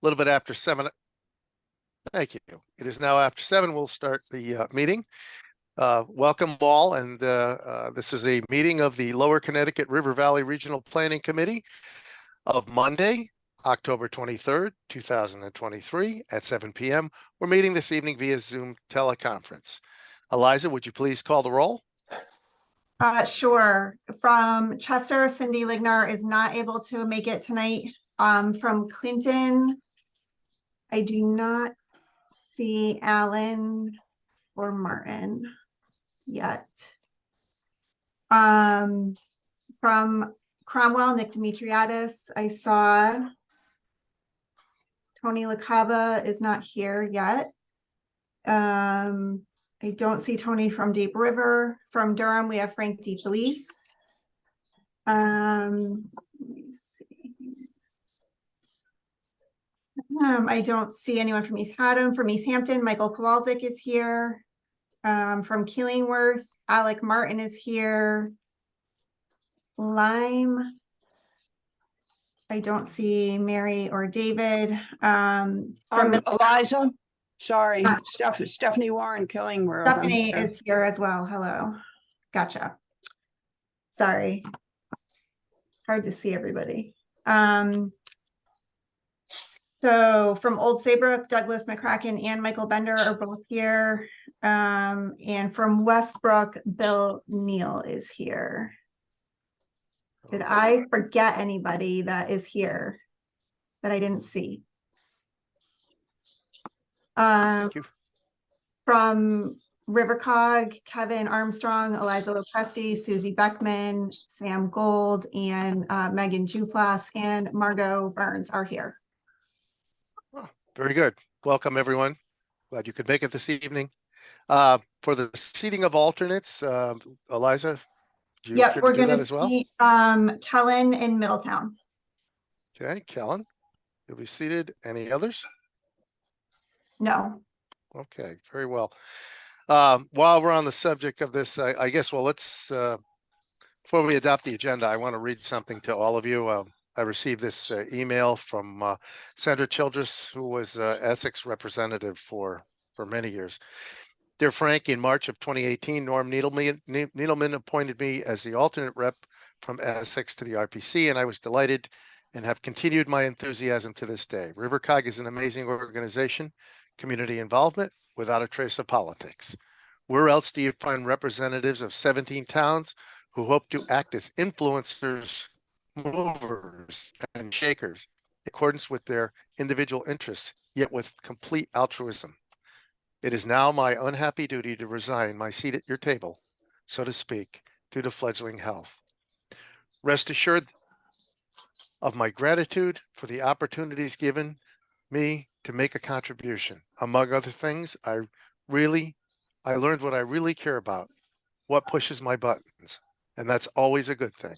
little bit after 7. Thank you. It is now after 7. We'll start the meeting. Welcome all, and this is a meeting of the Lower Connecticut River Valley Regional Planning Committee of Monday, October 23rd, 2023 at 7 p.m. We're meeting this evening via Zoom teleconference. Eliza, would you please call the roll? Sure. From Chester, Cindy Lignar is not able to make it tonight. From Clinton, I do not see Alan or Martin yet. From Cromwell, Nick Demetriadis, I saw Tony LaCava is not here yet. I don't see Tony from Deep River. From Durham, we have Frank DeFelice. Let me see. I don't see anyone from East Haddam. From East Hampton, Michael Kowalczyk is here. From Killingworth, Alec Martin is here. Lyme, I don't see Mary or David. From Eliza, sorry, yes. Stephanie Warren Killingworth. Stephanie is here as well. Hello. Gotcha. Sorry. Hard to see everybody. So from Old Saybrook, Douglas McCracken and Michael Bender are both here. And from Westbrook, Bill Neal is here. Did I forget anybody that is here that I didn't see? Thank you. From RiverCOG, Kevin Armstrong, Eliza Lopresti, Susie Beckman, Sam Gold, and Megan Juflas and Margot Burns are here. Oh, very good. Welcome, everyone. Glad you could make it this evening. For the seating of alternates, Eliza, do you Yep, we're do going that as well? see Kellen in Middletown. Okay, Kellen, you'll be seated. Any others? No. Okay, very well. While we're on the subject of this, I guess, well, let's, before we adopt the agenda, I want to read something to all of you. I received this email from Sandra Childress, who was Essex representative for many years. Dear Frank, in March of 2018, Norm Needleman appointed me as the alternate rep from Essex to the RPC, and I was delighted and have continued my enthusiasm to this day. RiverCOG is an amazing organization, community involvement without a trace of politics. Where else do you find representatives of 17 towns who hope to act as influencers, movers, and shakers in accordance with their individual interests, yet with complete altruism? It is now my unhappy duty to resign my seat at your table, so to speak, due to fledgling health. Rest assured of my gratitude for the opportunities given me to make a contribution. Among other things, I learned what I really care about, what pushes my buttons, and that's always a good thing.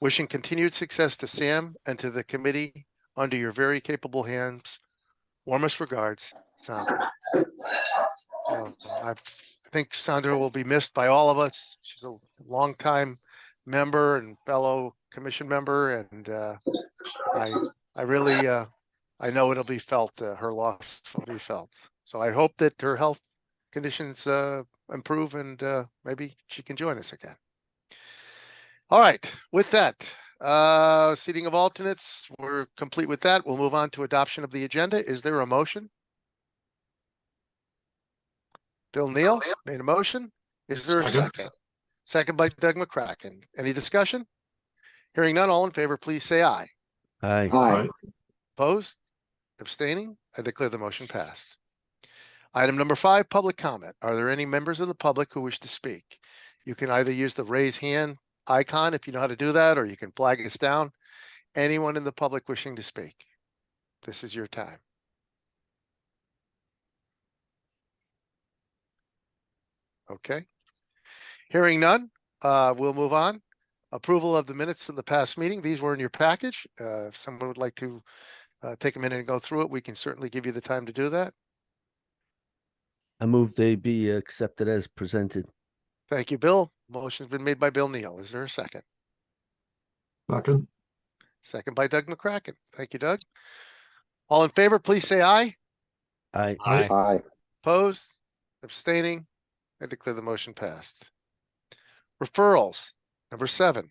Wishing continued success to Sam and to the committee under your very capable hands. Warmest regards, Sandra. I think Sandra will be missed by all of us. She's a longtime member and fellow commission member, and I really I know it'll be felt. Her loss will be felt. So I hope that her health conditions improve, and maybe she can join us again. All right. With that, seating of alternates, we're complete with that. We'll move on to adoption of the agenda. Is there a motion? Bill Neal made a motion. Is there a second? Second by Doug McCracken. Any discussion? Hearing none, all in favor, please say aye. Aye. Aye. Opposed? Abstaining? I declare the motion passed. Item number 5, public comment. Are there any members of the public who wish to speak? You can either use the raise hand icon if you know how to do that, or you can flag us down. Anyone in the public wishing to speak? This is your time. Okay. Hearing none, we'll move on. Approval of the minutes of the past meeting. These were in your package. If someone would like to take a minute and go through it, we can certainly give you the time to do that. I move they be accepted as presented. Thank you, Bill. Motion's been made by Bill Neal. Is there a second? Second. Second by Doug McCracken. Thank you, Doug. All in favor, please say aye. Aye. Aye. Opposed, abstaining, I declare the motion passed. Referrals, number 7.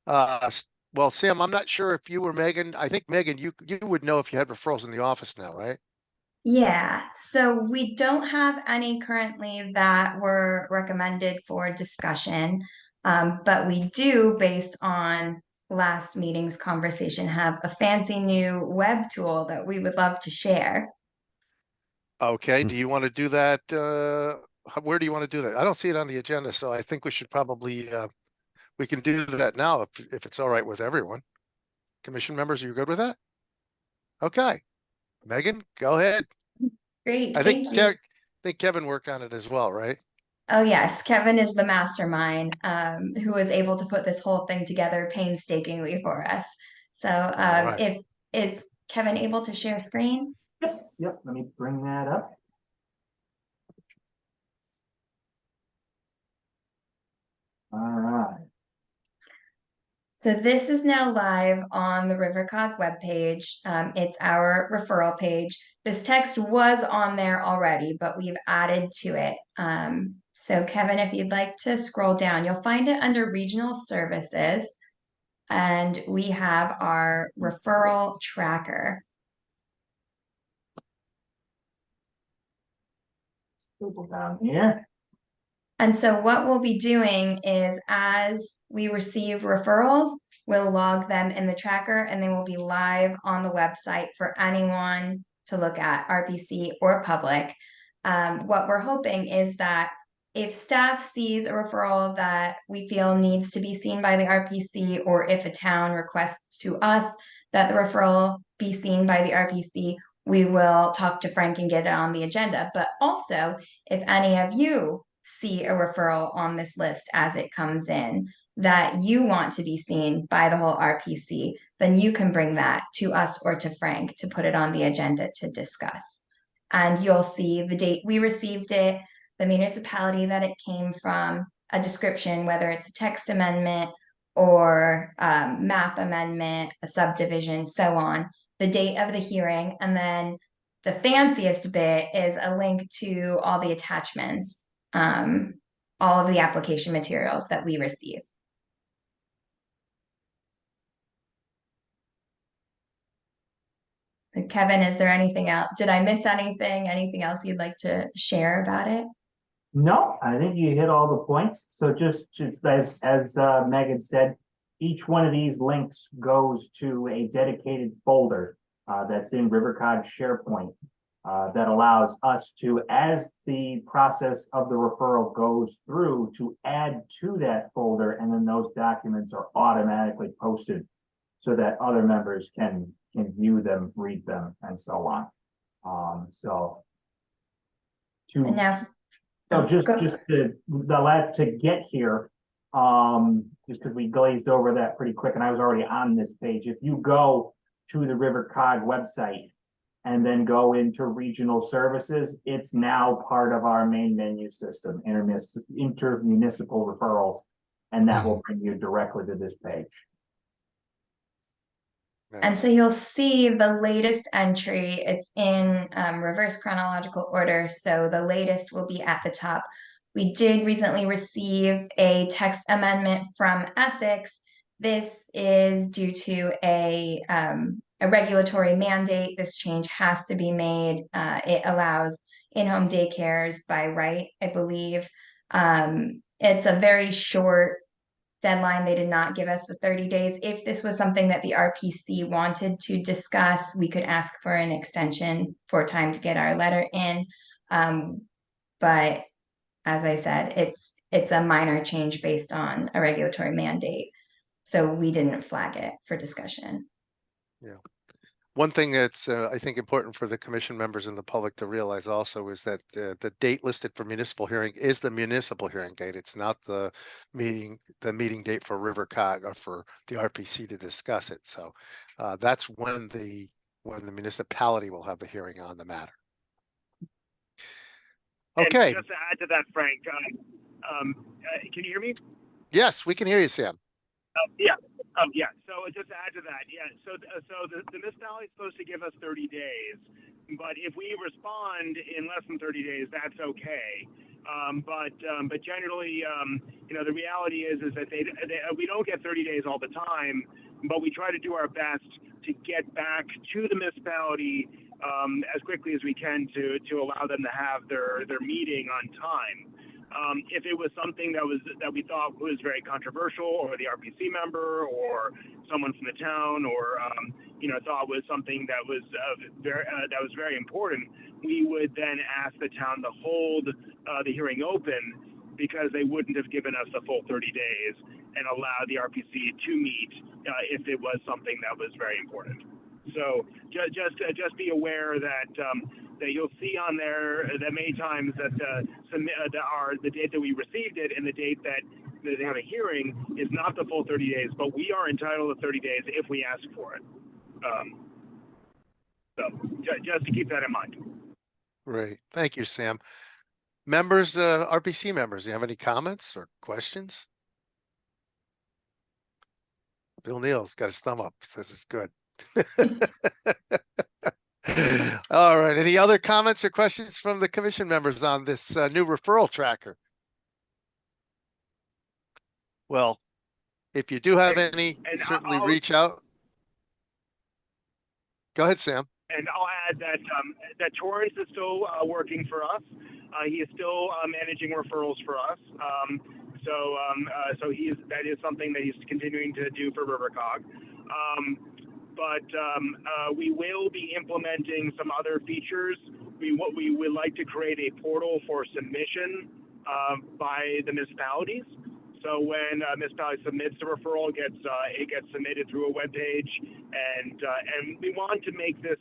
Well, Sam, I'm not sure if you or Megan, I think Megan, you would know if you had referrals in the office now, right? Yeah, so we don't have any currently that were recommended for discussion. But we do, based on last meeting's conversation, have a fancy new web tool that we would love to share. Okay, Hmm. do you want to do that? Where do you want to do that? I don't see it on the agenda, so I think we should probably, we can do that now if it's all right with everyone. Commission members, are you good with that? Okay, Megan, go ahead. Great, I think thank you. Kevin worked on it as well, right? Oh yes, Kevin is the mastermind who was able to put this whole thing together painstakingly for us. So right. if is Kevin able to share screen? Yep, let me bring that up. All right. So this is now live on the RiverCOG webpage. It's our referral page. This text was on there already, but we've added to it. So Kevin, if you'd like to scroll down, you'll find it under Regional Services. And we have our referral tracker. Go down here. And so what we'll be doing is as we receive referrals, we'll log them in the tracker and they will be live on the website for anyone to look at, RPC or public. What we're hoping is that if staff sees a referral that we feel needs to be seen by the RPC, or if a town requests to us that the referral be seen by the RPC, we will talk to Frank and get it on the agenda. But also, if any of you see a referral on this list as it comes in that you want to be seen by the whole RPC, then you can bring that to us or to Frank to put it on the agenda to discuss. And you'll see the date we received it, the municipality that it came from, a description, whether it's a text amendment or map amendment, a subdivision, so on, the date of the hearing, and then the fanciest bit is a link to all the attachments, all of the application materials that we receive. Kevin, is there anything else? Did I miss anything? Anything else you'd like to share about it? No, I think you hit all the points. So just as Megan said, each one of these links goes to a dedicated folder that's in RiverCOG SharePoint that allows us to, as the process of the referral goes through, to add to that folder, and then those documents are automatically posted so that other members can view them, read them, and so on. And now, So just go. to get here, just because we glazed over that pretty quick, and I was already on this page. If you go to the RiverCOG website and then go into regional services, it's now part of our main menu system, intermunicipal referrals, and that will bring you directly to this page. And so you'll see the latest entry. It's in reverse chronological order. So the latest will be at the top. We did recently receive a text amendment from Essex. This is due to a regulatory mandate. This change has to be made. It allows in-home daycares by right, I believe. It's a very short deadline. They did not give us the 30 days. If this was something that the RPC wanted to discuss, we could ask for an extension for time to get our letter in. But as I said, it's a minor change based on a regulatory mandate. So we didn't flag it for discussion. Yeah. One thing that's, I think, important for the commission members and the public to realize also is that the date listed for municipal hearing is the municipal hearing date. It's not the meeting date for RiverCOG or for the RPC to discuss it. So that's when the municipality will have the hearing on the matter. Okay. And just to add to that, Frank, can you hear me? Yes, we can hear you, Sam. Yeah. Yeah, so just to add to that, yeah, so the municipality is supposed to give us 30 days, but if we respond in less than 30 days, that's okay. But generally, the reality is that we don't get 30 days all the time, but we try to do our best to get back to the municipality as quickly as we can to allow them to have their meeting on time. If it was something that we thought was very controversial, or the RPC member, or someone from the town, or thought was something that was very important, we would then ask the town to hold the hearing open, because they wouldn't have given us the full 30 days and allowed the RPC to meet if it was something that was very important. So just be aware that you'll see on there that many times that the date that we received it and the date that they have a hearing is not the full 30 days, but we are entitled to 30 days if we ask for it. So just to keep that in mind. Great. Thank you, Sam. Members, RPC members, do you have any comments or questions? Bill Neal's got his thumb up, says it's good. All right. Any other comments or questions from the commission members on this new referral tracker? Well, if you do have any, And certainly I'll- reach out. Go ahead, Sam. And I'll add that Torrance is still working for us. He is still managing referrals for us. So that is something that he's continuing to do for RiverCOG. But we will be implementing some other features. We would like to create a portal for submission by the municipalities. So when a municipality submits the referral, it gets submitted through a web page, and we want to make this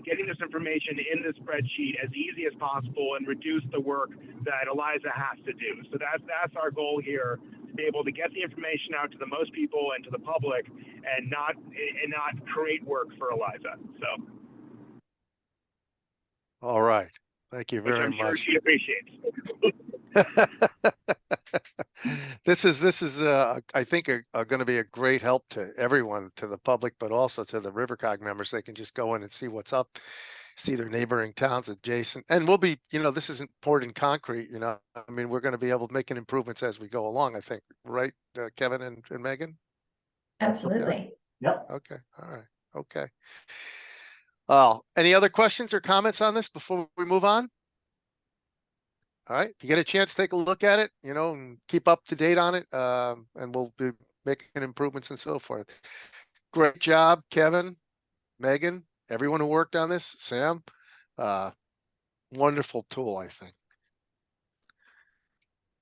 getting this information in the spreadsheet as easy as possible and reduce the work that Eliza has to do. So that's our goal here, to be able to get the information out to the most people and to the public, and not create work for Eliza. So. All right. Thank you Which very I'm sure much. she appreciates. This is I think going to be a great help to everyone, to the public, but also to the RiverCOG members. They can just go in and see what's up, see their neighboring towns adjacent, and we'll be, this isn't poured in concrete, I mean, we're going to be able to make improvements as we go along, I think, right, Kevin and Megan? Absolutely. Yep. Okay. All right. Okay. Any other questions or comments on this before we move on? All right. If you get a chance, take a look at it, and keep up to date on it. And we'll be making improvements and so forth. Great job, Kevin, Megan, everyone who worked on this, Sam. Wonderful tool, I think.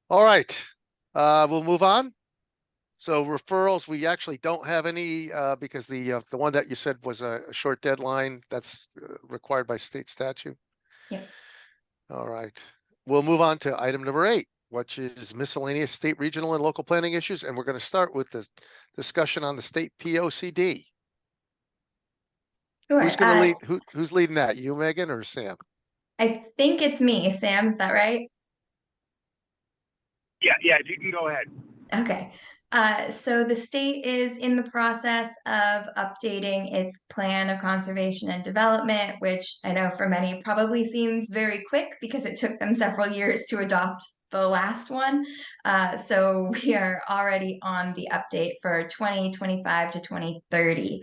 All right. We'll move on. So referrals, we actually don't have any because the one that you said was a short deadline, that's required by state statute. Yep. All right. We'll move on to item number 8, which is miscellaneous state, regional, and local planning issues. And we're going to start with this discussion on the state POCD. Sure. Who's going to lead? Who's leading that? You, Megan, or Sam? I think it's me, Sam. Is that right? Yeah, if you can go ahead. Okay. So the state is in the process of updating its plan of conservation and development, which I know for many probably seems very quick because it took them several years to adopt the last one. So we are already on the update for 2025 to 2030.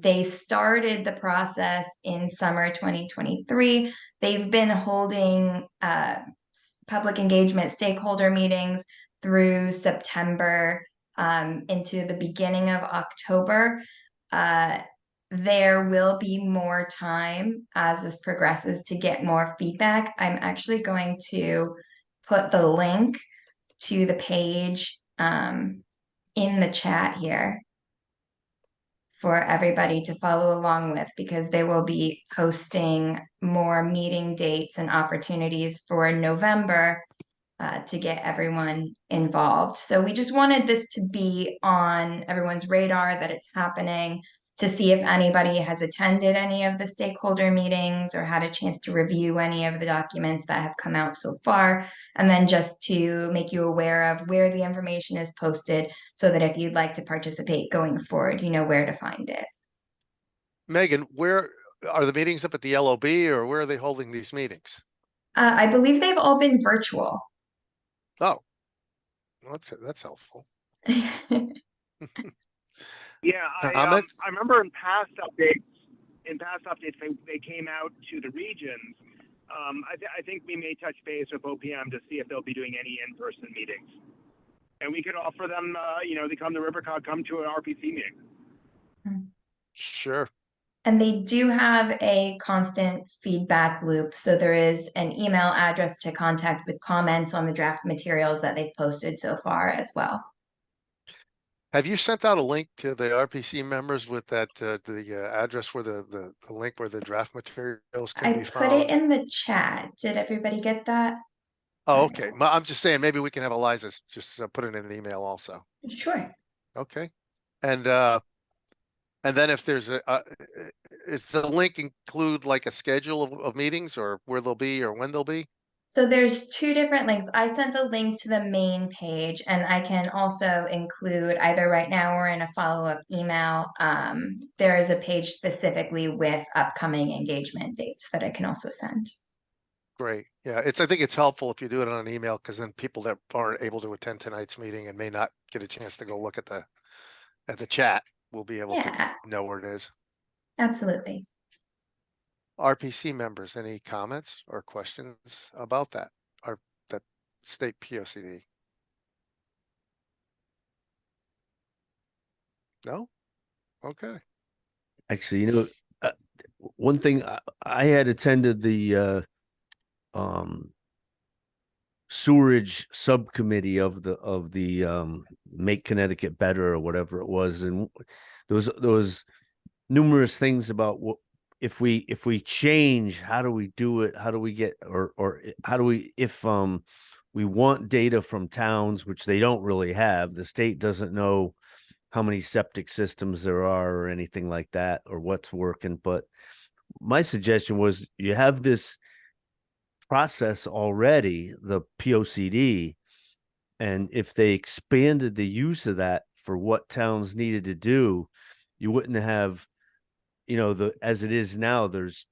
They started the process in summer 2023. They've been holding public engagement stakeholder meetings through September into the beginning of October. There will be more time as this progresses to get more feedback. I'm actually going to put the link to the page in the chat here for everybody to follow along with, because they will be posting more meeting dates and opportunities for November to get everyone involved. So we just wanted this to be on everyone's radar, that it's happening. to see if anybody has attended any of the stakeholder meetings or had a chance to review any of the documents that have come out so far. And then just to make you aware of where the information is posted so that if you'd like to participate going forward, you know where to find it. Megan, where are the meetings up at the LOB, or where are they holding these meetings? I believe they've all been virtual. Oh, well, that's helpful. Yeah, Comments? I remember in past updates, they came out to the regions. I think we may touch base with OPM to see if they'll be doing any in-person meetings, and we could offer them, they come to RiverCOG, come to an RPC meeting. Sure. And they do have a constant feedback loop. So there is an email address to contact with comments on the draft materials that they've posted so far as well. Have you sent out a link to the RPC members with that, the address where the link where the draft materials I can be put it found? in the chat. Did everybody get that? Oh, okay. I'm just saying, maybe we can have Eliza just put it in an email also. Sure. Okay. And then if there's is the link include like a schedule of meetings, or where they'll be or when they'll be? So there's two different links. I sent the link to the main page, and I can also include either right now or in a follow-up email. There is a page specifically with upcoming engagement dates that I can also send. Great. Yeah, I think it's helpful if you do it on an email, because then people that aren't able to attend tonight's meeting and may not get a chance to go look at the chat will be able Yeah, to know where it is. absolutely. RPC members, any comments or questions about that? Or that state POCD? No? Okay. Actually, one thing I had attended the sewerage subcommittee of the Make Connecticut Better or whatever it was, and there was numerous things about what if we change, how do we do it, how do we get or how do we, if we want data from towns, which they don't really have, the state doesn't know how many septic systems there are or anything like that, or what's working. But my suggestion was, you have this process already, the POCD, and if they expanded the use of that for what towns needed to do, you wouldn't have, as it is now, there's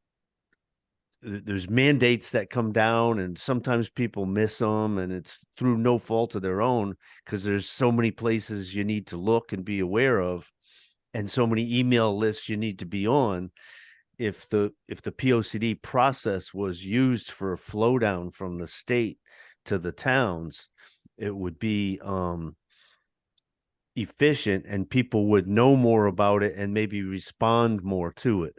mandates that come down, and sometimes people miss them, and it's through no fault of their own, because there's so many places you need to look and be aware of, and so many email lists you need to be on. If the POCD process was used for a flow down from the state to the towns, it would be efficient, and people would know more about it and maybe respond more to it.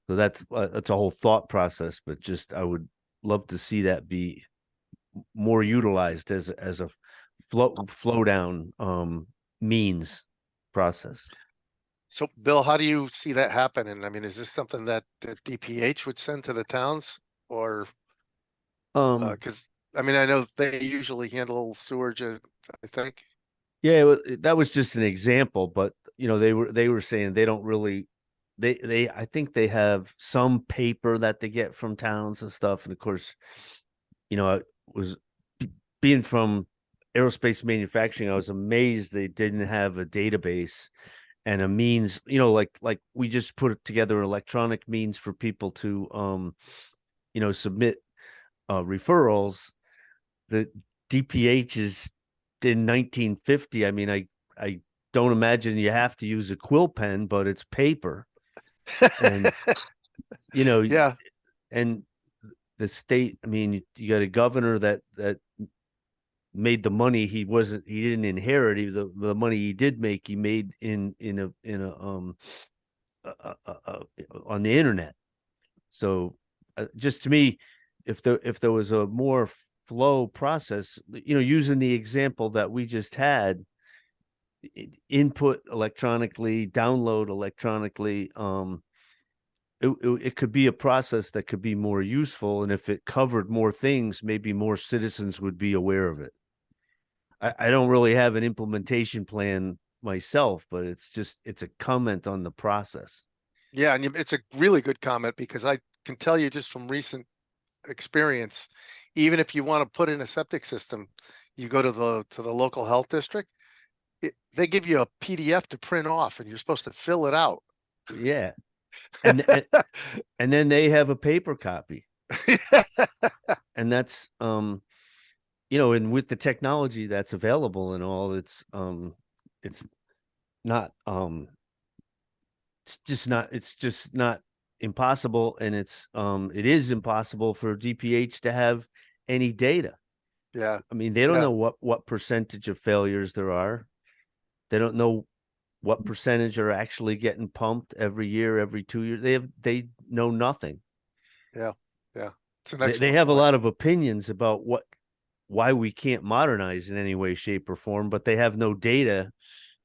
So that's a whole thought process, but just I would love to see that be more utilized as a flow down means process. So, Bill, how do you see that happen? And I mean, is this something that the DPH would send to the towns, or because I mean, I know they usually handle sewage, I think. Yeah, that was just an example, but they were saying they don't really, I think they have some paper that they get from towns and stuff, and of course, I was being from aerospace manufacturing, I was amazed they didn't have a database and a means, like we just put together electronic means for people to submit referrals. The DPH is in 1950. I mean, I don't imagine you have to use a quill pen, but it's paper. And Yeah. And the state, I mean, you got a governor that made the money he didn't inherit. The money he did make, he made in a on the internet. So just to me, if there was a more flow process, using the example that we just had, input electronically, download electronically, it could be a process that could be more useful. And if it covered more things, maybe more citizens would be aware of it. I don't really have an implementation plan myself, but it's a comment on the process. Yeah, and it's a really good comment because I can tell you just from recent experience, even if you want to put in a septic system, you go to the local health district, they give you a PDF to print off and you're supposed to fill it out. Yeah. And then they have a paper copy. And that's you know, and with the technology that's available and all, it's not it's just not impossible, and it is impossible for DPH to have any data. Yeah. I mean, they don't Yeah. know what percentage of failures there are. They don't know what percentage are actually getting pumped every year, every 2 years. They know nothing. Yeah. Yeah. It's an They excellent have a point. lot of opinions about why we can't modernize in any way, shape, or form, but they have no data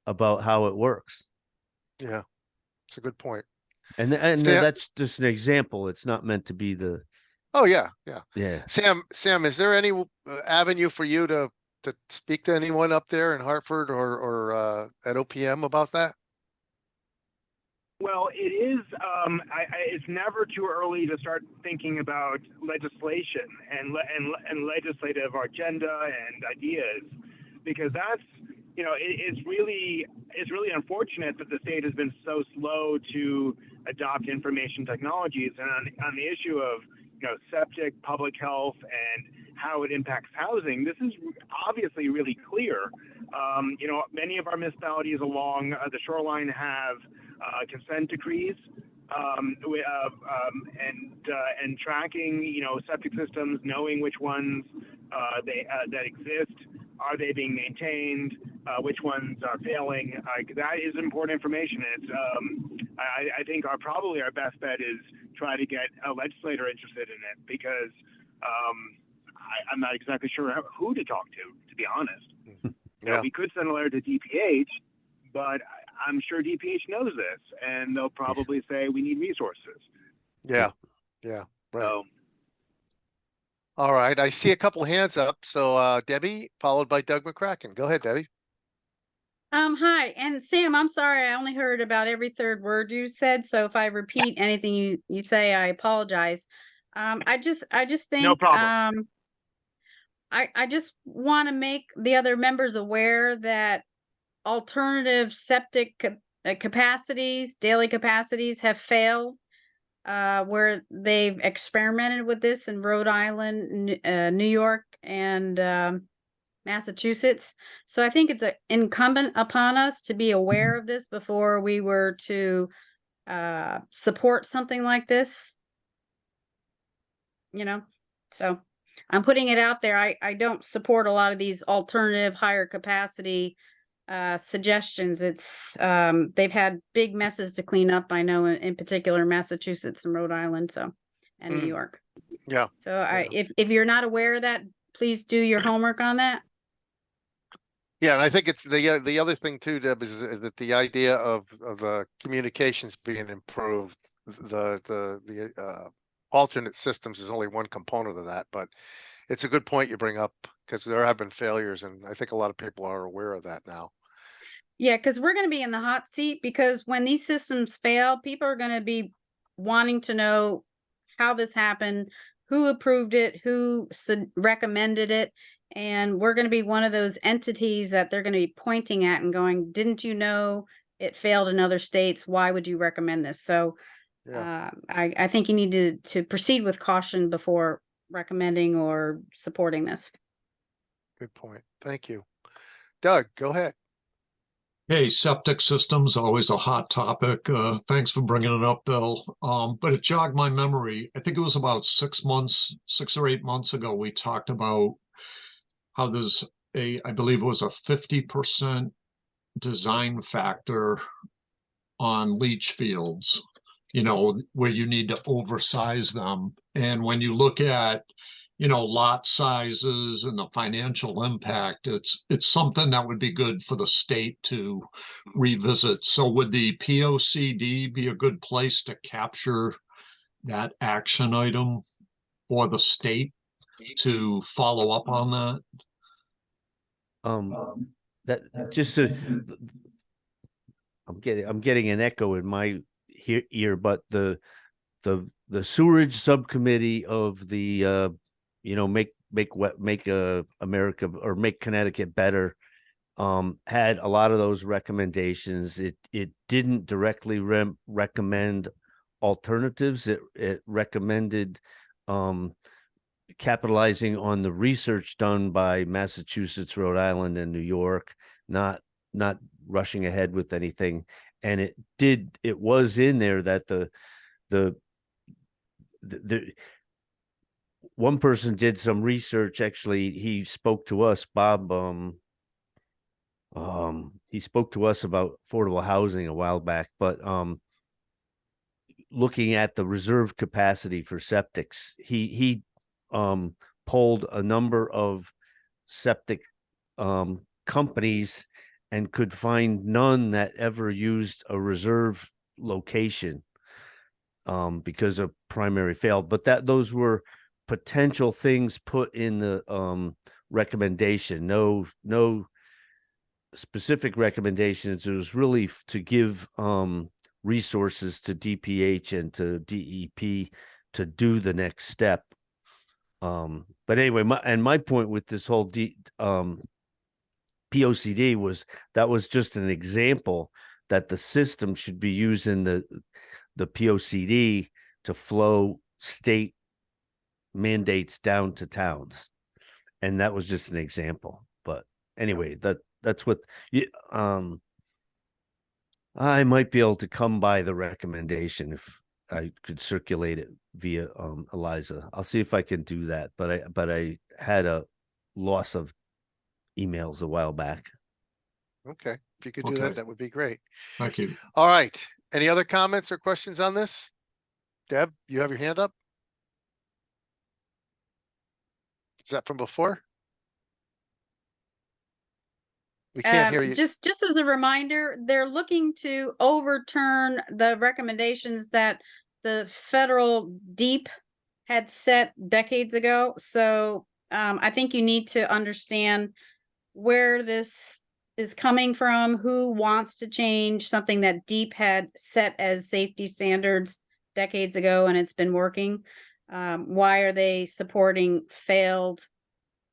about how it works. Yeah. It's a good point. And Sam, that's just an example. It's not meant to be the oh yeah. Yeah. yeah. Sam, is there any avenue for you to speak to anyone up there in Hartford or at OPM about that? Well, it is. It's never too early to start thinking about legislation and legislative agenda and ideas, because that's, you know, it's really unfortunate that the state has been so slow to adopt information technologies. And on the issue of, you know, septic, public health, and how it impacts housing, this is obviously really clear. You know, many of our municipalities along the shoreline have consent decrees, and tracking, you know, septic systems, knowing which ones that exist, are they being maintained, which ones are failing. That is important information. It's I think probably our best bet is try to get a legislator interested in it, because I'm not exactly sure who to talk to be honest. You know, we could send a letter to DPH, but I'm sure DPH knows this, and they'll probably say we need resources. Yeah. Yeah. Right. So, All right. I see a couple hands up. So Debbie, followed by Doug McCracken. Go ahead, Debbie. Hi, and Sam, I'm sorry, I only heard about every third word you said, so if I repeat anything you say, I apologize. I just think, no problem. I just want to make the other members aware that alternative septic capacities, daily capacities have failed, where they've experimented with this in Rhode Island, New York, and Massachusetts. So I think it's incumbent upon us to be aware of this before we were to support something like this. You know, so I'm putting it out there. I don't support a lot of these alternative higher capacity suggestions. It's they've had big messes to clean up, I know, in particular Massachusetts and Rhode Island, so, and New York. Yeah. So if you're not aware of that, please do your homework on that. Yeah, and I think it's the other thing too, Deb, is that the idea of the communications being improved, the alternate systems is only one component of that, but it's a good point you bring up, because there have been failures, and I think a lot of people are aware of that now. Yeah, because we're going to be in the hot seat, because when these systems fail, people are going to be wanting to know how this happened, who approved it, who recommended it. And we're going to be one of those entities that they're going to be pointing at and going, didn't you know it failed in other states? Why would you recommend this? So I think you need to proceed with caution before recommending or supporting this. Good point. Thank you. Doug, go ahead. Hey, septic systems, always a hot topic. Thanks for bringing it up, Bill. But it jogged my memory. I think it was about 6 or 8 months ago, we talked about how there's I believe it was a 50% design factor on leach fields, you know, where you need to oversize them. And when you look at, you know, lot sizes and the financial impact, it's something that would be good for the state to revisit. So would the POCD be a good place to capture that action item for the state to follow up on that? That just to I'm getting an echo in my ear, but the sewerage subcommittee of the make America or make Connecticut better had a lot of those recommendations. It didn't directly recommend alternatives. It recommended capitalizing on the research done by Massachusetts, Rhode Island, and New York, not rushing ahead with anything. And it was in there that the one person did some research. Actually, he spoke to us, Bob. He spoke to us about affordable housing a while back, but looking at the reserve capacity for septics, he polled a number of septic companies and could find none that ever used a reserve location because a primary failed. But those were potential things put in the recommendation. No specific recommendations. It was really to give resources to DPH and to DEP to do the next step. But anyway, my point with this whole POCD was that was just an example that the system should be using the POCD to flow state mandates down to towns, and that was just an example. But anyway, that's what I might be able to come by the recommendation if I could circulate it via Eliza. I'll see if I can do that. But I had a loss of emails a while back. Okay, if you could do that, that would be great. Thank you. All right. Any other comments or questions on this? Deb, you have your hand up? Is that from before? We can't hear you. Just as a reminder, they're looking to overturn the recommendations that the federal DEEP had set decades ago. So I think you need to understand where this is coming from, who wants to change something that DEEP had set as safety standards decades ago, and it's been working. Why are they supporting failed,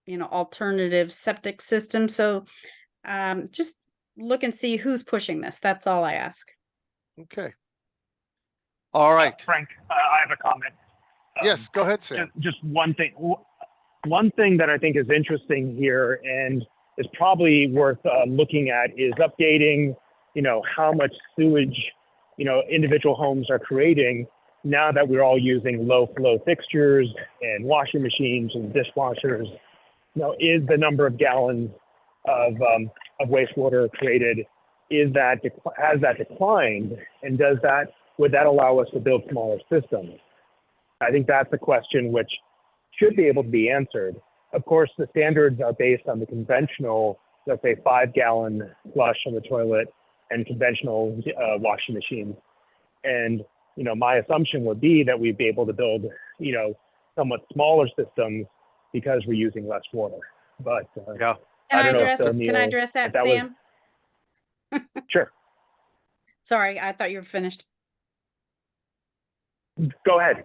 alternative septic systems? So just look and see who's pushing this. That's all I ask. Okay. All right. Frank, I have a comment. Yes, go ahead, Sam. Just one thing. One thing that I think is interesting here and is probably worth looking at is updating, how much sewage, individual homes are creating now that we're all using low flow fixtures and washing machines and dishwashers. Is the number of gallons of wastewater created, has that declined, and would that allow us to build smaller systems? I think that's a question which should be able to be answered. Of course, the standards are based on the conventional, let's say 5-gallon flush on the toilet and conventional washing machines. And, my assumption would be that we'd be able to build, somewhat smaller systems because we're using less water. But yeah. Can I address that, Sam? Sure. Sorry, I thought you were finished. Go ahead.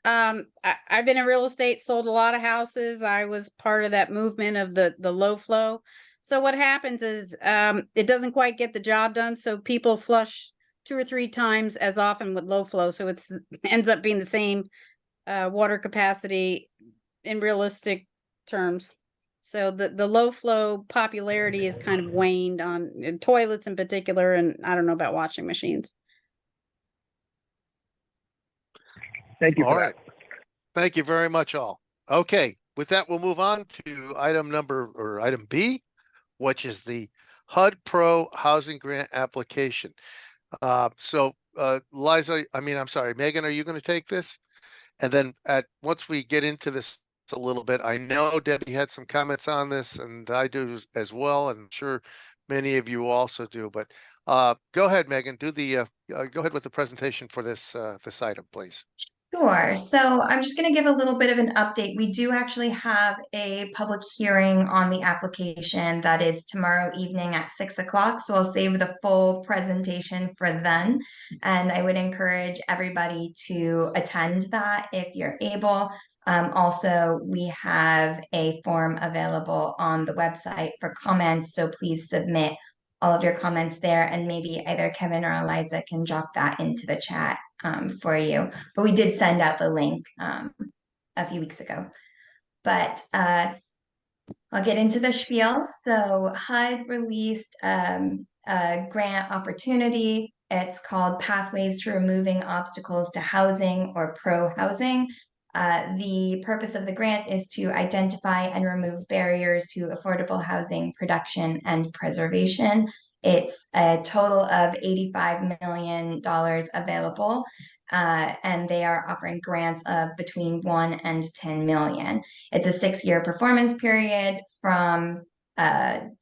I've been in real estate, sold a lot of houses. I was part of that movement of the low flow. So what happens is it doesn't quite get the job done. So people flush 2 or 3 times as often with low flow. So it ends up being the same water capacity in realistic terms. So the low flow popularity is kind of waned on toilets in particular, and I don't know about washing machines. Thank you. All right. Thank you very much, all. Okay, with that, we'll move on to item B, which is the HUD Pro Housing Grant application. Liza, I'm sorry, Megan, are you going to take this? And then once we get into this a little bit, I know Debbie had some comments on this, and I do as well, and I'm sure many of you also do. But go ahead, Megan. Go ahead with the presentation for this item, please. Sure. So I'm just going to give a little bit of an update. We do actually have a public hearing on the application that is tomorrow evening at 6 o'clock. So I'll save the full presentation for then. And I would encourage everybody to attend that if you're able. Also, we have a form available on the website for comments. So please submit all of your comments there, and maybe either Kevin or Eliza can drop that into the chat for you. But we did send out the link a few weeks ago. But I'll get into the spiel. So HUD released a grant opportunity. It's called Pathways to Removing Obstacles to Housing, or Pro-Housing. The purpose of the grant is to identify and remove barriers to affordable housing production and preservation. It's a total of $85 million available, and they are offering grants of between 1 and 10 million. It's a 6-year performance period from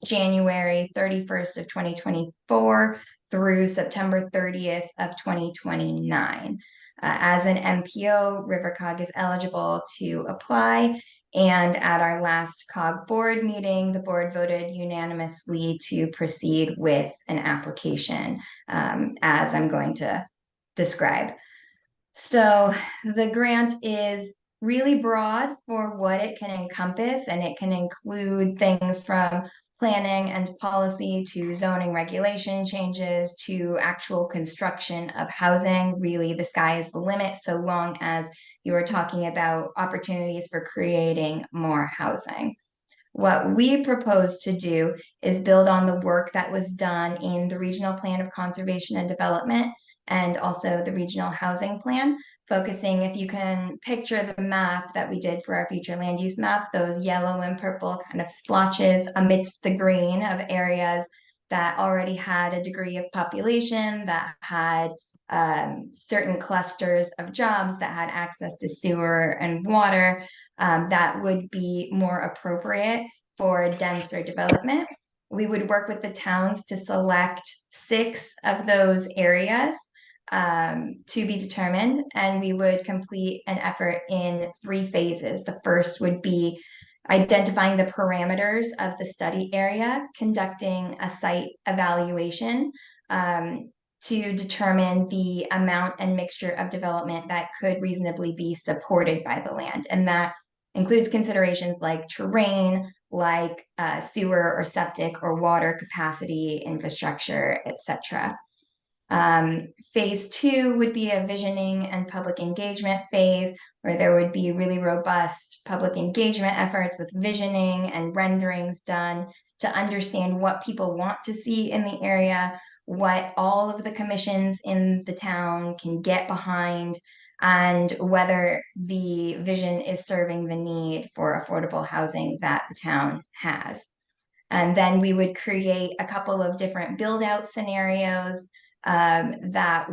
January 31st of 2024 through September 30th of 2029. As an MPO, RiverCOG is eligible to apply. And at our last COG board meeting, the board voted unanimously to proceed with an application, as I'm going to describe. So the grant is really broad for what it can encompass, and it can include things from planning and policy to zoning regulation changes to actual construction of housing. Really, the sky is the limit so long as you are talking about opportunities for creating more housing. What we propose to do is build on the work that was done in the Regional Plan of Conservation and Development and also the Regional Housing Plan, focusing, if you can picture the map that we did for our future land use map, those yellow and purple kind of splotches amidst the green of areas that already had a degree of population, that had certain clusters of jobs, that had access to sewer and water, that would be more appropriate for denser development. We would work with the towns to select 6 of those areas to be determined, and we would complete an effort in 3 phases. The first would be identifying the parameters of the study area, conducting a site evaluation to determine the amount and mixture of development that could reasonably be supported by the land. And that includes considerations like terrain, like sewer or septic or water capacity, infrastructure, etc. Phase 2 would be a visioning and public engagement phase, where there would be really robust public engagement efforts with visioning and renderings done to understand what people want to see in the area, what all of the commissions in the town can get behind, and whether the vision is serving the need for affordable housing that the town has. And then we would create a couple of different build-out scenarios that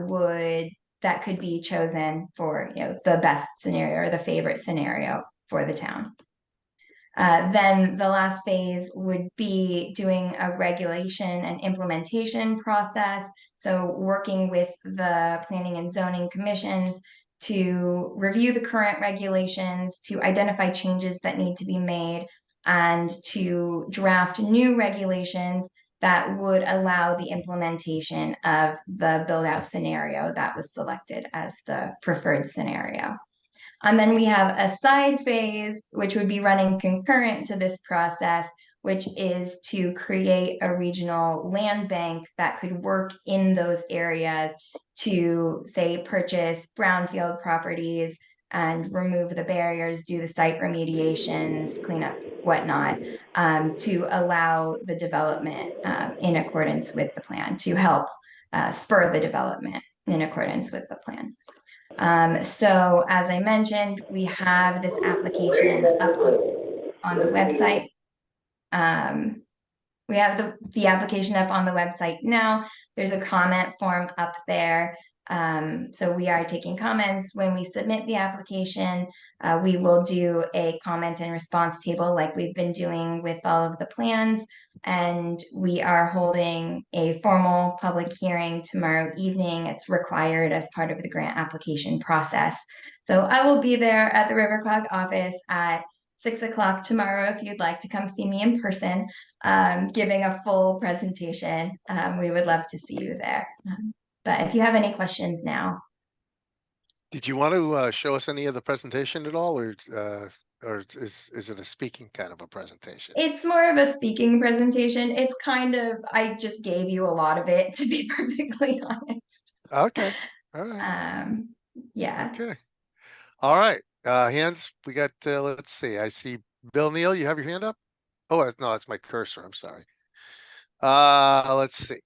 could be chosen for, the best scenario or the favorite scenario for the town. Then the last phase would be doing a regulation and implementation process. So working with the planning and zoning commissions to review the current regulations, to identify changes that need to be made, and to draft new regulations that would allow the implementation of the build-out scenario that was selected as the preferred scenario. And then we have a side phase, which would be running concurrent to this process, which is to create a regional land bank that could work in those areas to, say, purchase brownfield properties and remove the barriers, do the site remediations, clean up whatnot, to allow the development in accordance with the plan, to help spur the development in accordance with the plan. So as I mentioned, we have this application up on the website. We have the application up on the website now. There's a comment form up there. So we are taking comments when we submit the application. We will do a comment and response table like we've been doing with all of the plans. And we are holding a formal public hearing tomorrow evening. It's required as part of the grant application process. So I will be there at the RiverCOG office at 6 o'clock tomorrow if you'd like to come see me in person, giving a full presentation. We would love to see you there. But if you have any questions now. Did you want to show us any of the presentation at all, or is it a speaking kind of a presentation? It's more of a speaking presentation. It's kind of, I just gave you a lot of it, to be perfectly honest. Okay. All right. Yeah. Okay. All right. Hands, we got, let's see. I see Bill Neal, you have your hand up? Oh, no, that's my cursor. I'm sorry. Let's see.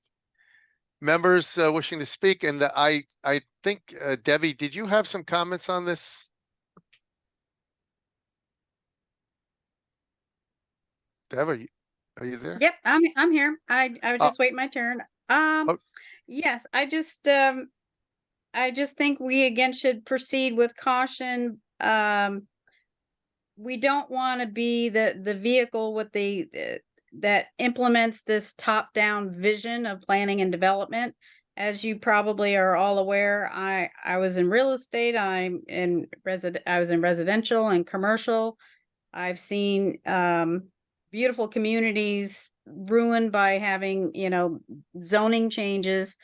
Members wishing to speak, and I think, Debbie, did you have some comments on this? Deb, are you there? Yep, I'm here. I would Oh. just wait my turn. Oh. Yes, I just think we again should proceed with caution. We don't want to be the vehicle with that implements this top-down vision of planning and development. As you probably are all aware, I was in real estate. I was in residential and commercial. I've seen beautiful communities ruined by having, zoning changes.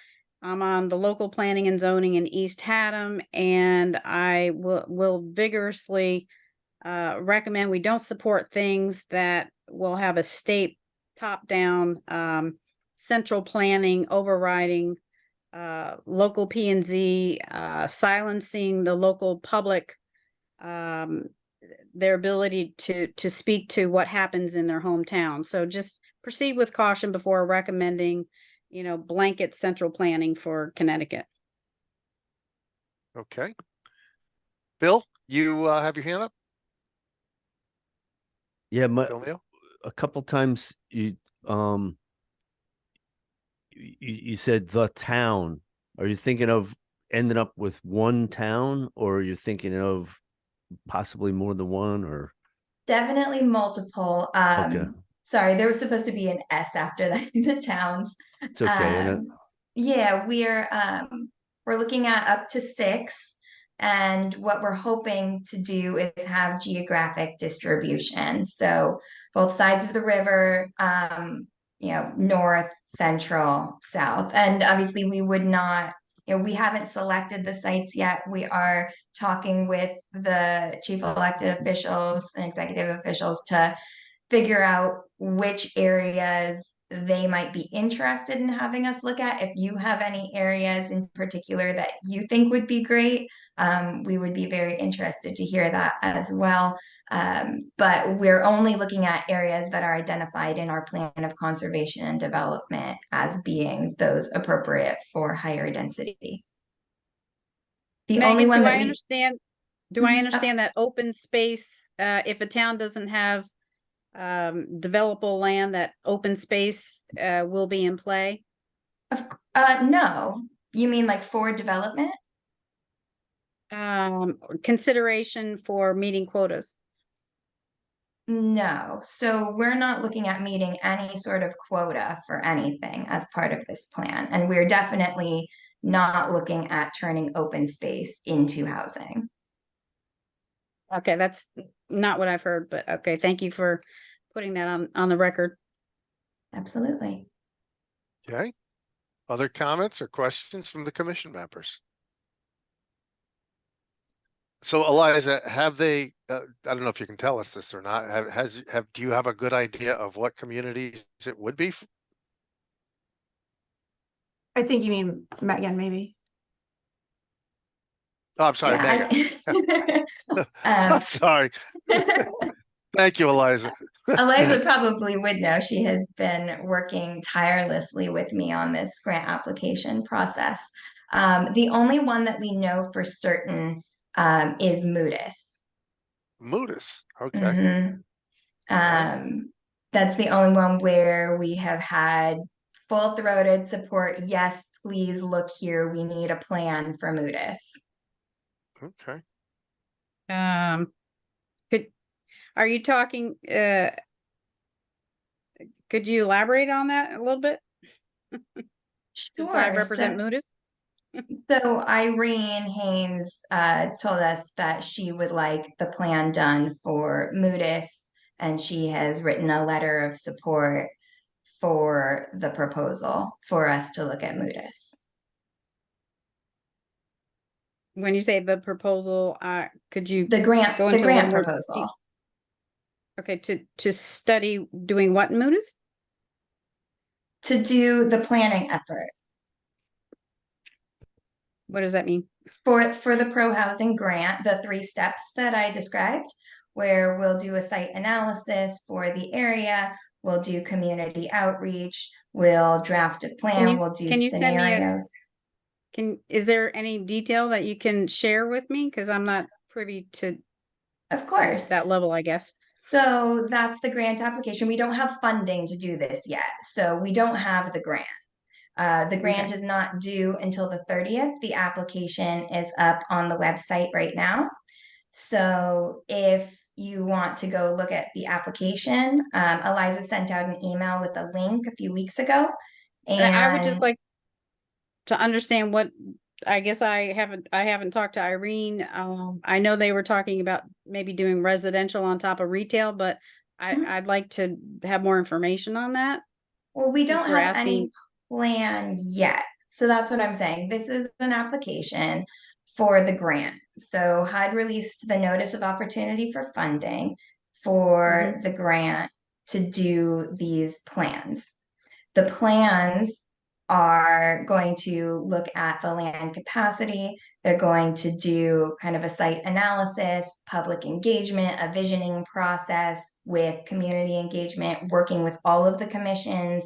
I'm on the local planning and zoning in East Haddam, and I will vigorously recommend we don't support things that will have a state top-down central planning overriding local P&Z, silencing the local public, their ability to speak to what happens in their hometown. So just proceed with caution before recommending, blanket central planning for Connecticut. Okay. Bill, you have your hand up? Yeah, Bill Neal? a couple times you said the town. Are you thinking of ending up with one town, or are you thinking of possibly more than one, or? Definitely multiple. Okay. Sorry, there was supposed to be an S after that, the towns. It's okay. Yeah, we're looking at up to 6, and what we're hoping to do is have geographic distribution. So both sides of the river, north, central, south. And obviously we would not, we haven't selected the sites yet. We are talking with the chief elected officials and executive officials to figure out which areas they might be interested in having us look at. If you have any areas in particular that you think would be great, we would be very interested to hear that as well. But we're only looking at areas that are identified in our plan of conservation and development as being those appropriate for higher density. The Megan, only one do that I understand? Do I understand that open space, if a town doesn't have developable land, that open space will be in play? No, you mean like for development? Consideration for meeting quotas? No, so we're not looking at meeting any sort of quota for anything as part of this plan. And we're definitely not looking at turning open space into housing. Okay, that's not what I've heard, but okay, thank you for putting that on the record. Absolutely. Okay. Other comments or questions from the commission members? So Eliza, have they, I don't know if you can tell us this or not, do you have a good idea of what communities it would be? I think you mean Megan, maybe. Oh, I'm sorry, Megan. I'm sorry. Thank you, Eliza. Eliza probably would know. She has been working tirelessly with me on this grant application process. The only one that we know for certain is Moodus. Moodus, okay. Mm-hmm. That's the only one where we have had full-throated support. Yes, please look here. We need a plan for Moodus. Okay. Are you talking, could you elaborate on that a little bit? Since I represent Moodus? So Irene Haynes told us that she would like the plan done for Moody's, and she has written a letter of support for the proposal for us to look at Moody's. When you say the proposal, could you The grant, go the into a little grant more proposal. Okay, to study doing what in Moody's? To do the planning effort What does that mean? for the pro housing grant, the 3 steps that I described, where we'll do a site analysis for the area, we'll do community outreach, we'll draft a Can plan, you we'll do can you send me a scenarios. is there any detail that you can share with me? Because I'm not privy to Of course. that level, I guess. So that's the grant application. We don't have funding to do this yet, so we don't have the grant. The grant is not due until the 30th. The application is up on the website right now. So if you want to go look at the application, Eliza sent out an email with a link a few weeks ago. And I would just And like to understand what, I guess I haven't talked to Irene. I know they were talking about maybe doing residential on top of retail, but Mhm. I'd like to have more information on that. well, we Since don't we're have any asking- plan yet. So that's what I'm saying. This is an application for the grant. So HUD released the notice of opportunity for funding for the grant to do these plans. The plans are going to look at the land capacity. They're going to do kind of a site analysis, public engagement, a visioning process with community engagement, working with all of the commissions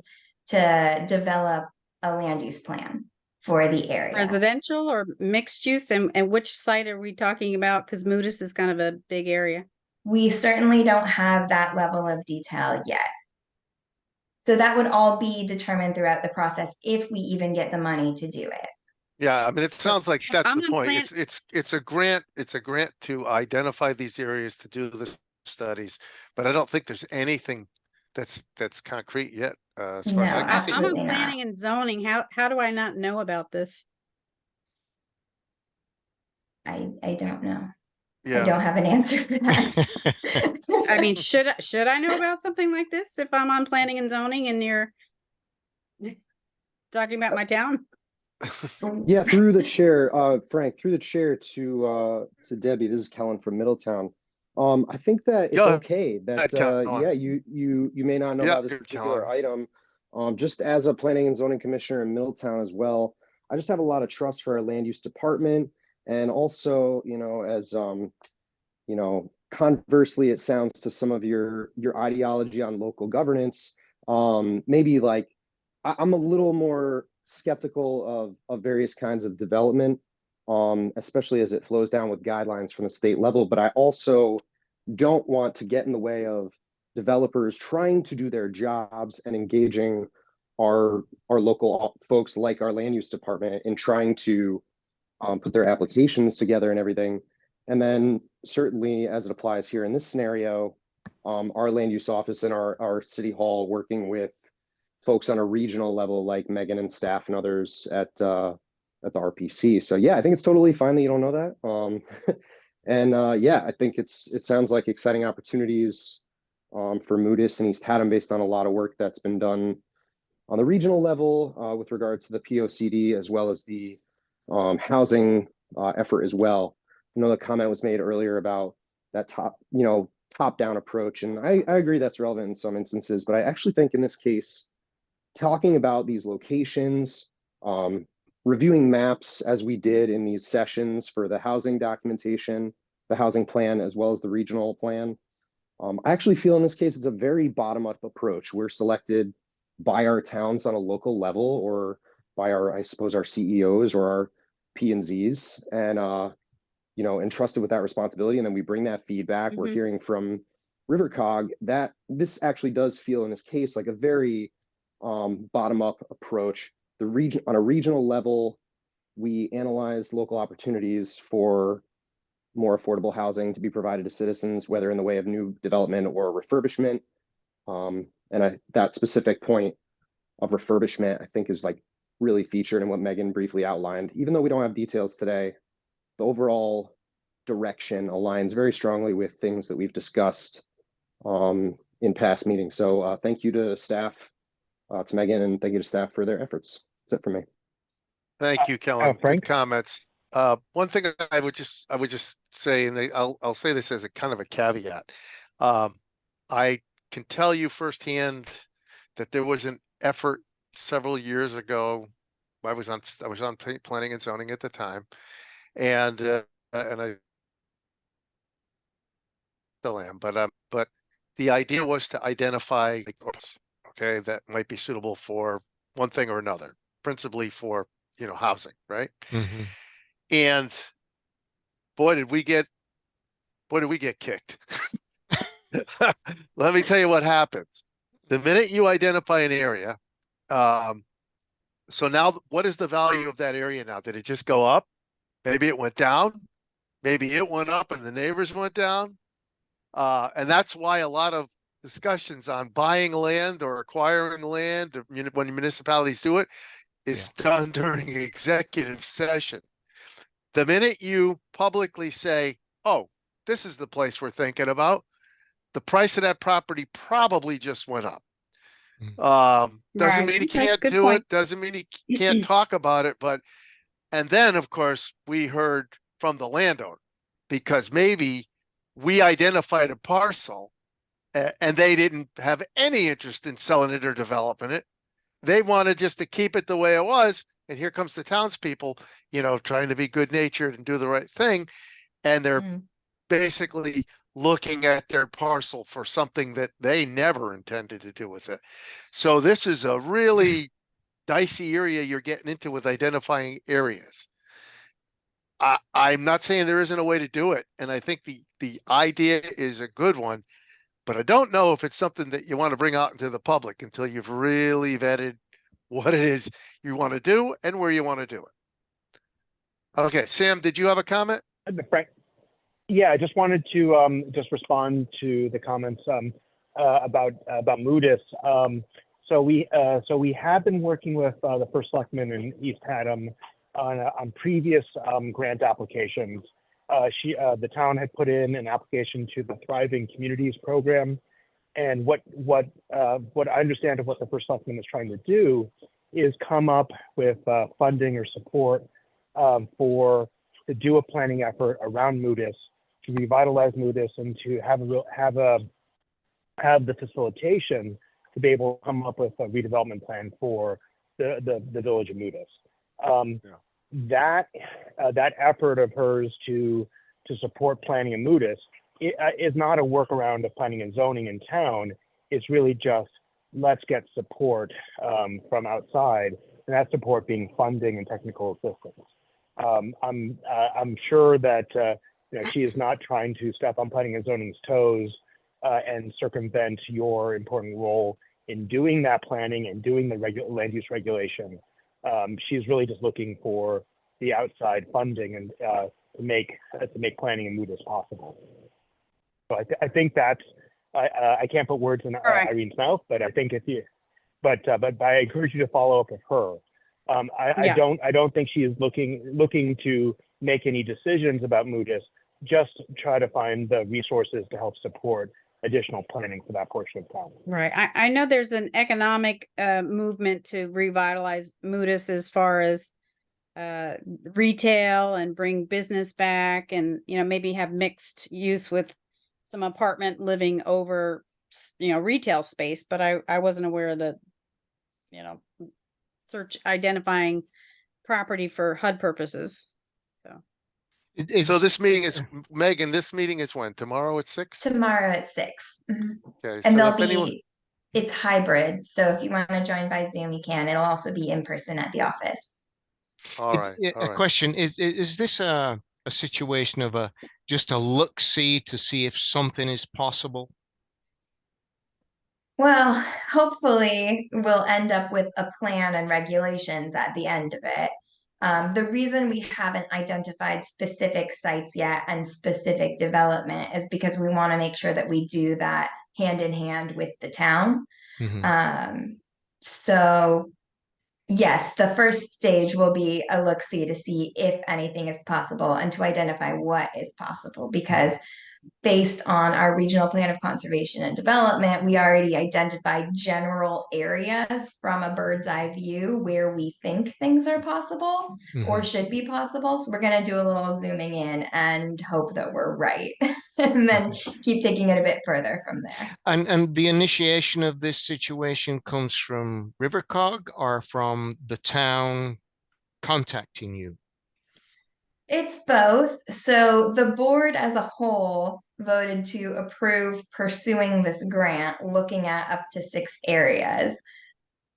to develop a land use plan for the area. Residential or mixed use, and which site are we talking about? Because Moody's is kind of a big area. We certainly don't have that level of detail yet. So that would all be determined throughout the process if we even get the money to do it. Yeah, I mean, it sounds like that's I'm the on point. plan- It's a grant. It's a grant to identify these areas to do the studies, but I don't think there's anything that's concrete yet, as far as No, I can see. I'm on absolutely not. planning and zoning. How do I not know about this? I don't know. I Yeah. don't have an answer for that. I mean, should I know about something like this if I'm on planning and zoning and you're talking about my town? Yeah, through the chair, Frank, through the chair to Debbie. This is Kellen from Middletown. I think that it's Yeah. okay that Kellen. yeah, you may not know Yeah, about this good, particular Kellen. item. Just as a planning and zoning commissioner in Middletown as well, I just have a lot of trust for our land use department, and also, as conversely, it sounds to some of your ideology on local governance. Maybe like I'm a little more skeptical of various kinds of development, especially as it flows down with guidelines from the state level. But I also don't want to get in the way of developers trying to do their jobs and engaging our local folks like our land use department in trying to put their applications together and everything. And then certainly as it applies here in this scenario, our land use office and our city hall working with folks on a regional level like Megan and staff and others at the RPC. So yeah, I think it's totally fine that you don't know that. And yeah, I think it sounds like exciting opportunities for Moody's and East Haddam based on a lot of work that's been done on the regional level with regards to the POCD as well as the housing effort as well. I know the comment was made earlier about that top-down approach, and I agree that's relevant in some instances, but I actually think in this case, talking about these locations, reviewing maps as we did in these sessions for the housing documentation, the housing plan, as well as the regional plan. I actually feel in this case, it's a very bottom-up approach. We're selected by our towns on a local level or by I suppose, our CEOs or our P&Zs and, entrusted with that responsibility. And then we bring that feedback. We're hearing from RiverCOG that this actually does feel in this case like a very bottom-up approach. On a regional level, we analyze local opportunities for more affordable housing to be provided to citizens, whether in the way of new development or refurbishment. And that specific point of refurbishment, I think, is like really featured and what Megan briefly outlined. Even though we don't have details today, the overall direction aligns very strongly with things that we've discussed in past meetings. So thank you to staff, to Megan, and thank you to staff for their efforts. That's it for me. Thank you, Kellen. Frank? Good comments. One thing I would just say, and I'll say this as a kind of a caveat. I can tell you firsthand that there was an effort several years ago. I was on planning and zoning at the time, and I still am. But the idea was to identify, okay, that might be suitable for one thing or another, principally for housing, right? Mm-hmm. And boy, did we get kicked. Let me tell you what happens. The minute you identify an area, so now what is the value of that area now? Did it just go up? Maybe it went down. Maybe it went up and the neighbors went down. And that's why a lot of discussions on buying land or acquiring land, when municipalities do it, is done during executive session. The minute you publicly say, oh, this is the place we're thinking about, the price of that property probably just went up. Doesn't Right. mean he Okay, can't good do point. it. Doesn't mean he can't talk about it. And then, of course, we heard from the landowner, because maybe we identified a parcel and they didn't have any interest in selling it or developing it. They wanted just to keep it the way it was. And here comes the townspeople, trying to be good natured and do the right thing. And they're basically looking at their parcel for something that they never intended to do with it. So this is a really dicey area you're getting into with identifying areas. I'm not saying there isn't a way to do it. And I think the idea is a good one, but I don't know if it's something that you want to bring out into the public until you've really vetted what it is you want to do and where you want to do it. Okay, Sam, did you have a comment? Frank? Yeah, I just wanted to just respond to the comments about Moodus. So we have been working with the first selectman in East Haddam on previous grant applications. The town had put in an application to the Thriving Communities program, and what I understand of what the first selectman is trying to do is come up with funding or support to do a planning effort around Moodus, to revitalize Moodus, and to have the facilitation to be able to come up with a redevelopment plan for the village of Moodus. That effort of hers to support planning in Moodus is not a workaround of planning and zoning in town. It's really just, let's get support from outside, and that support being funding and technical assistance. I'm sure that she is not trying to step on planning and zoning's toes and circumvent your important role in doing that planning and doing the land use regulation. She's really just looking for the outside funding and to make planning and Moodus possible. So I think that's, I can't put words in Irene's mouth, but I think but I encourage you to follow up with her. I don't think she is looking to make any decisions about Moodus. Just try to find the resources to help support additional planning for that portion of town. Right. I know there's an economic movement to revitalize Moodus as far as retail and bring business back, and maybe have mixed use with some apartment living over retail space. But I wasn't aware of the identifying property for HUD purposes. So this meeting is, Megan, this meeting is when? Tomorrow at 6? Tomorrow at 6. Mm-hmm. Okay. And So it's hybrid. So if you want to join by Zoom, you can. It'll also be in person at the office. All right. A question, is this a situation of just a look-see to see if something is possible? Well, hopefully we'll end up with a plan and regulations at the end of it. The reason we haven't identified specific sites yet and specific development is because we want to make sure that we do that hand in hand with the town. Mm-hmm. So Yes, the first stage will be a look-see to see if anything is possible and to identify what is possible, because based on our regional plan of conservation and development, we already identified general areas from a bird's eye view where we think things are possible or should be possible. So we're going to do a little zooming in and hope that we're right, and then keep taking it a bit further from there. And the initiation of this situation comes from RiverCOG or from the town contacting you? It's both. So the board as a whole voted to approve pursuing this grant, looking at up to 6 areas.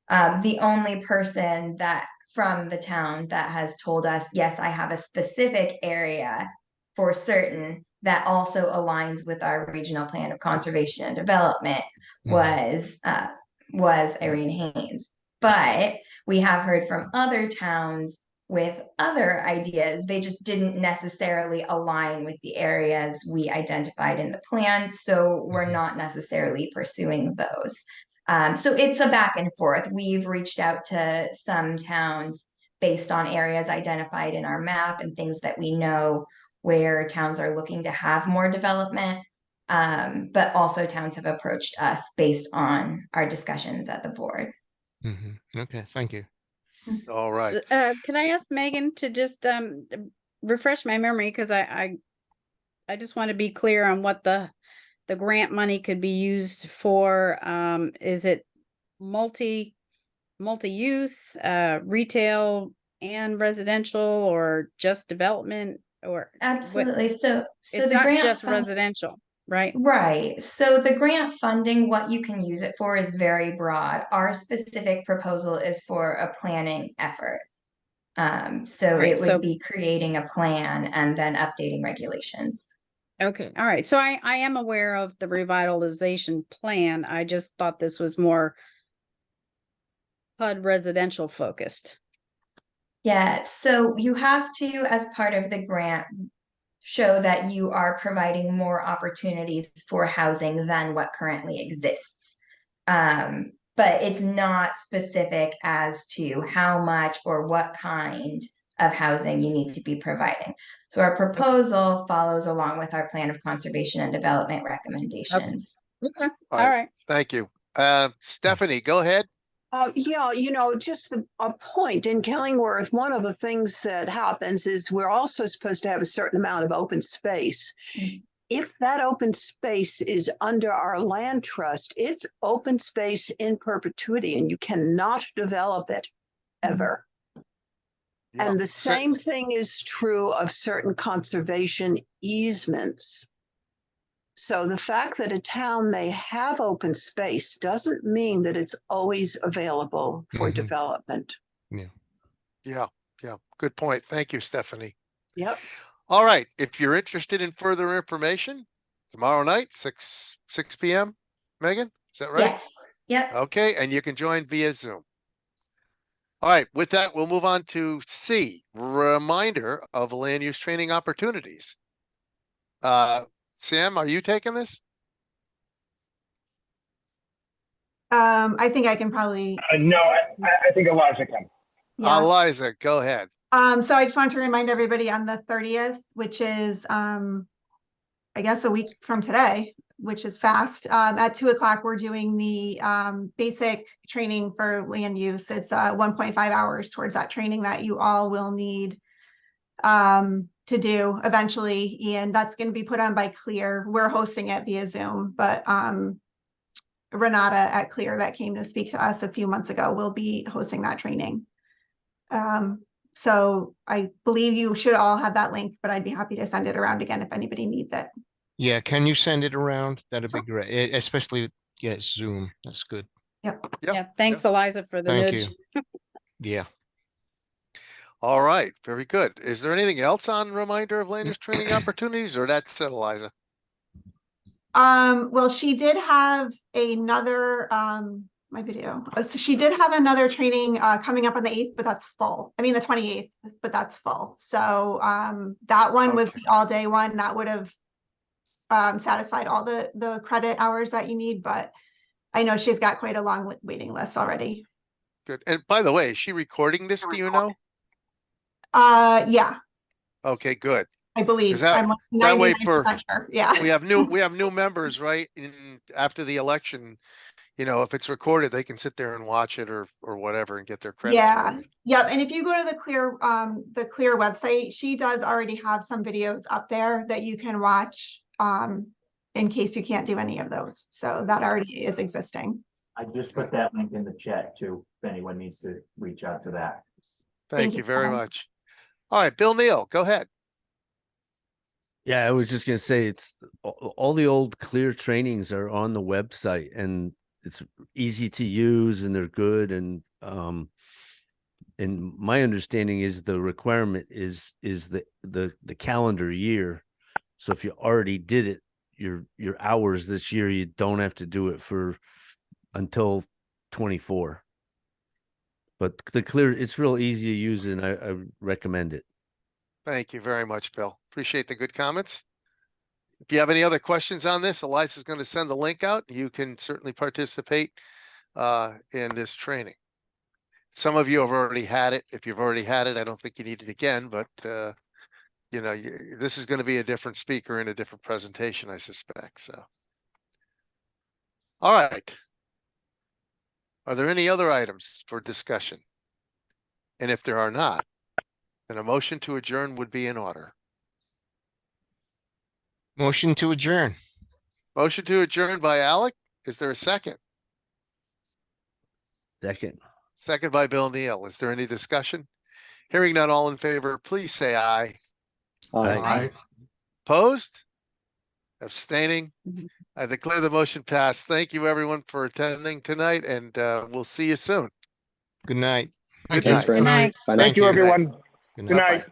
The only person that from the town that has told us, yes, I have a specific area for certain that also aligns with our regional plan of conservation and development was Irene Haynes. But we have heard from other towns with other ideas. They just didn't necessarily align with the areas we identified in the plan. So we're not necessarily pursuing those. So it's a back and forth. We've reached out to some towns based on areas identified in our map and things that we know where towns are looking to have more development. But also towns have approached us based on our discussions at the board. Okay, thank you. All right. Can I ask Megan to just refresh my memory, because I just want to be clear on what the grant money could be used for. Is it multi-use, retail and residential, or just development, or Absolutely. So it's the not grant just fund- residential, right? Right. So the grant funding, what you can use it for is very broad. Our specific proposal is for a planning effort. So Right, it would so- be creating a plan and then updating regulations. Okay, all right. So I am aware of the revitalization plan. I just thought this was more HUD residential focused. Yeah, so you have to, as part of the grant, show that you are providing more opportunities for housing than what currently exists. But it's not specific as to how much or what kind of housing you need to be providing. So our proposal follows along with our plan of conservation and development recommendations. Okay, All all right. right. Thank you. Stephanie, go ahead. Yeah, just a point in Killingworth, one of the things that happens is we're also supposed to have a certain amount of open space. If that open space is under our land trust, it's open space in perpetuity and you cannot develop it ever. Yeah. And the same thing is true of certain conservation easements. So the fact that a town may have open space doesn't mean that it's always available for development. Yeah. Good point. Thank you, Stephanie. Yep. All right. If you're interested in further information, tomorrow night, 6 p.m., Megan, is that right? Yes. Yep. Okay. And you can join via Zoom. All right. With that, we'll move on to C, reminder of land use training opportunities. Sam, are you taking this? I think I can probably. No, I think Elijah can. Yeah. Eliza, go ahead. So I just want to remind everybody on the 30th, which is, I guess a week from today, which is fast. At 2 o'clock, we're doing the basic training for land use. It's 1.5 hours towards that training that you all will need to do eventually. And that's going to be put on by Clear. We're hosting it via Zoom, but Renata at Clear that came to speak to us a few months ago will be hosting that training. So I believe you should all have that link, but I'd be happy to send it around again if anybody needs it. Yeah, can you send it around? That'd be great, especially, Zoom. That's good. Yep. Yeah, thanks, Eliza, for the Thank nudge. you. Yeah. All right. Very good. Is there anything else on reminder of land use training opportunities, or that's it, Eliza? Well, she did have another, my video. So she did have another training coming up on the 8th, but that's full. I mean, the 28th, but that's full. So that one was the all-day one that would have satisfied all the credit hours that you need, but I know she's got quite a long waiting list already. good. And by the way, is she recording this? Do you know? Yeah, Okay, good. I believe. that- I'm like that way 99% sure. Yeah. We have new members, right? After the election, if it's recorded, they can sit there and watch it or whatever and get their credits. Yeah. Yep. And if you go to the Clear website, she does already have some videos up there that you can watch in case you can't do any of those. So that already is existing. I just put that link in the chat too, if anyone needs to reach out to that. Thank you very Tom. much. All right, Bill Neal, go ahead. Yeah, I was just gonna say it's all the old Clear trainings are on the website, and it's easy to use and they're good. And my understanding is the requirement is the calendar year. So if you already did it, your hours this year, you don't have to do it until 24. But the Clear, it's real easy to use, and I recommend it. Thank you very much, Bill. Appreciate the good comments. If you have any other questions on this, Eliza's going to send the link out. You can certainly participate in this training. Some of you have already had it. If you've already had it, I don't think you need it again, but this is going to be a different speaker and a different presentation, I suspect. So, all right. Are there any other items for discussion? And if there are not, then a motion to adjourn would be in order. Motion to adjourn. Motion to adjourn by Alec. Is there a second? Second. Second by Bill Neal. Is there any discussion? Hearing none, all in favor, please say aye. Aye. Opposed? Abstaining? I declare the motion passed. Thank you, everyone, for attending tonight, and we'll see you soon. Good night. Good Thanks, night. friends. night. Bye now. Thank you, you. everyone. Good Good night.